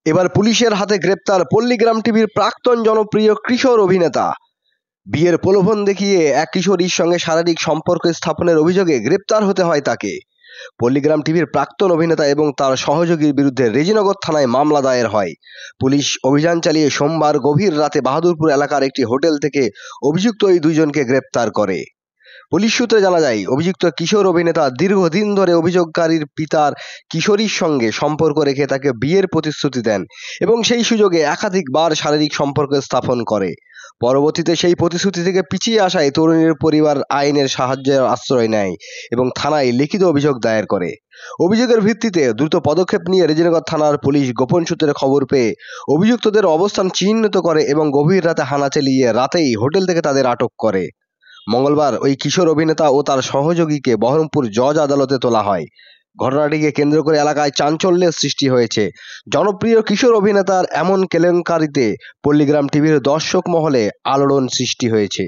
এবার পুলিশের হাতে গ্রেপ্তার পল্লীগ্রাম টিভির প্রাক্তন জনপ্রিয় কিশোর অভিনেতা। বিয়ের প্রলোভন দেখিয়ে এক কিশোরীর সঙ্গে শারীরিক সম্পর্ক স্থাপনের অভিযোগে গ্রেপ্তার হতে হয় তাকে। পল্লীগ্রাম টিভির প্রাক্তন অভিনেতা এবং তার সহযোগীর বিরুদ্ধে রেজিনগর থানায় মামলা দায়ের হয়। পুলিশ অভিযান চালিয়ে সোমবার গভীর রাতে বাহাদুরপুর এলাকার একটি হোটেল থেকে অভিযুক্ত এই দুইজনকে গ্রেপ্তার করে। পুলিশ সূত্রে জানা যায়, অভিযুক্ত কিশোর অভিনেতা দীর্ঘদিন ধরে অভিযোগকারীর পিতার কিশোরীর সঙ্গে সম্পর্ক রেখে তাকে বিয়ের প্রতিশ্রুতি দেন এবং সেই সুযোগে একাধিকবার শারীরিক সম্পর্ক স্থাপন করে। পরবর্তীতে সেই প্রতিশ্রুতি থেকে পিছিয়ে আসায় তরুণীর পরিবার আইনের সাহায্যের আশ্রয় নেয় এবং থানায় লিখিত অভিযোগ দায়ের করে। অভিযোগের ভিত্তিতে দ্রুত পদক্ষেপ নিয়ে রেজিনগর থানার পুলিশ গোপন সূত্রে খবর পেয়ে অভিযুক্তদের অবস্থান চিহ্নিত করে এবং গভীর রাতে হানা চালিয়ে রাতেই হোটেল থেকে তাদের আটক করে। মঙ্গলবার ওই কিশোর অভিনেতা ও তার সহযোগীকে বহরমপুর জজ আদালতে তোলা হয়। ঘটনাটিকে কেন্দ্র করে এলাকায় চাঞ্চল্যের সৃষ্টি হয়েছে। জনপ্রিয় কিশোর অভিনেতার এমন কেলেঙ্কারিতে পল্লীগ্রাম টিভির দর্শক মহলে আলোড়ন সৃষ্টি হয়েছে।